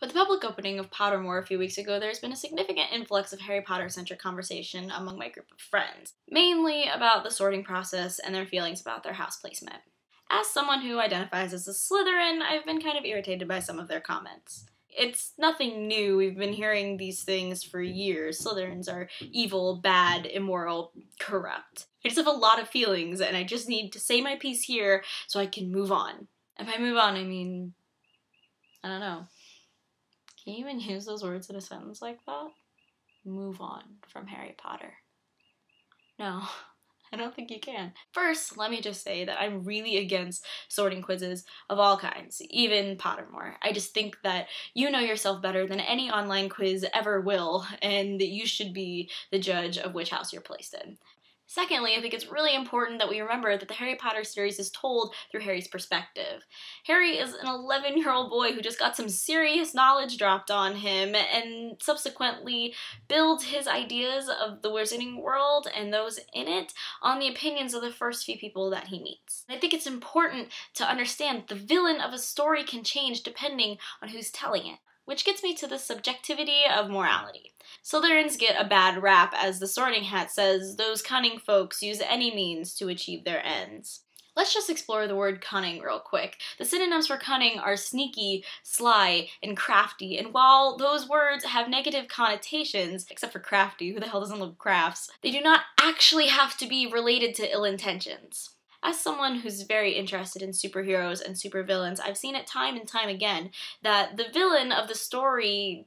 With the public opening of Pottermore a few weeks ago, there's been a significant influx of Harry Potter-centric conversation among my group of friends, mainly about the sorting process and their feelings about their house placement. As someone who identifies as a Slytherin, I've been kind of irritated by some of their comments. It's nothing new, we've been hearing these things for years. Slytherins are evil, bad, immoral, corrupt. I just have a lot of feelings, and I just need to say my piece here so I can move on. And by move on, I mean, I don't know. Can you even use those words in a sentence like that? Move on from Harry Potter. No, I don't think you can. First, let me just say that I'm really against sorting quizzes of all kinds, even Pottermore. I just think that you know yourself better than any online quiz ever will, and that you should be the judge of which house you're placed in. Secondly, I think it's really important that we remember that the Harry Potter series is told through Harry's perspective. Harry is an 11-year-old boy who just got some serious knowledge dropped on him and subsequently builds his ideas of the Wizarding world and those in it on the opinions of the first few people that he meets. I think it's important to understand that the villain of a story can change depending on who's telling it. Which gets me to the subjectivity of morality. Slytherins get a bad rap, as the Sorting Hat says those cunning folks use any means to achieve their ends. Let's just explore the word cunning real quick. The synonyms for cunning are sneaky, sly, and crafty, and while those words have negative connotations, except for crafty, who the hell doesn't love crafts, they do not actually have to be related to ill intentions. As someone who's very interested in superheroes and supervillains, I've seen it time and time again that the villain of the story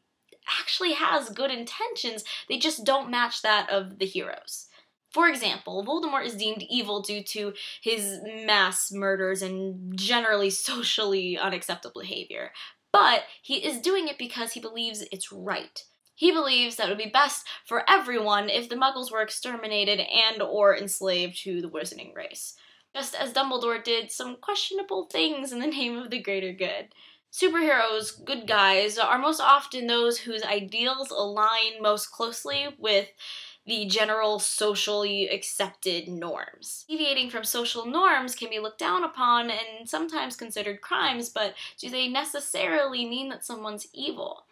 actually has good intentions, they just don't match that of the heroes. For example, Voldemort is deemed evil due to his mass murders and generally socially unacceptable behavior, but he is doing it because he believes it's right. He believes that it would be best for everyone if the Muggles were exterminated and or enslaved to the Wizarding race. Just as Dumbledore did some questionable things in the name of the greater good. Superheroes, good guys, are most often those whose ideals align most closely with the general socially accepted norms. Deviating from social norms can be looked down upon and sometimes considered crimes, but do they necessarily mean that someone's evil?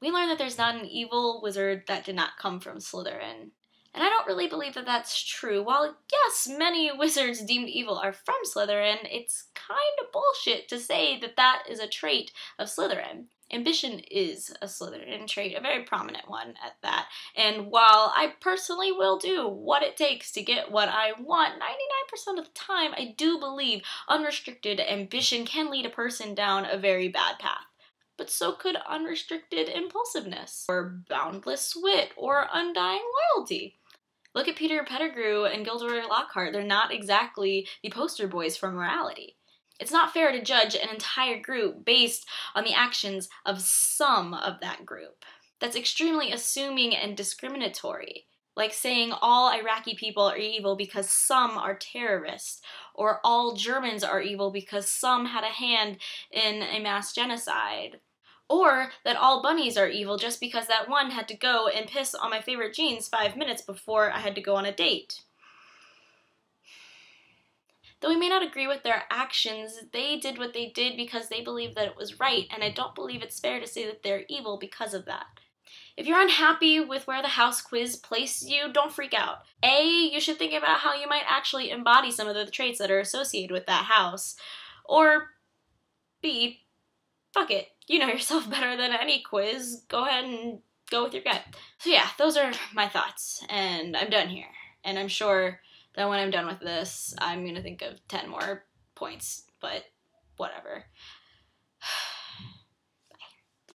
We learn that there's not an evil wizard that did not come from Slytherin. And I don't really believe that that's true. While, yes, many wizards deemed evil are from Slytherin, it's kind of bullshit to say that that is a trait of Slytherin. Ambition is a Slytherin trait, a very prominent one at that. And while I personally will do what it takes to get what I want, 99% of the time I do believe unrestricted ambition can lead a person down a very bad path. But so could unrestricted impulsiveness, or boundless wit, or undying loyalty. Look at Peter Pettigrew and Gilderoy Lockhart. They're not exactly the poster boys for morality. It's not fair to judge an entire group based on the actions of some of that group. That's extremely assuming and discriminatory. Like saying all Iraqi people are evil because some are terrorists, or all Germans are evil because some had a hand in a mass genocide. Or that all bunnies are evil just because that one had to go and piss on my favorite jeans 5 minutes before I had to go on a date. Though we may not agree with their actions, they did what they did because they believed that it was right, and I don't believe it's fair to say that they're evil because of that. If you're unhappy with where the house quiz placed you, don't freak out. A, you should think about how you might actually embody some of the traits that are associated with that house. Or B, fuck it. You know yourself better than any quiz. Go ahead and go with your gut. So yeah, those are my thoughts, and I'm done here. And I'm sure that when I'm done with this, I'm gonna think of 10 more points, but whatever.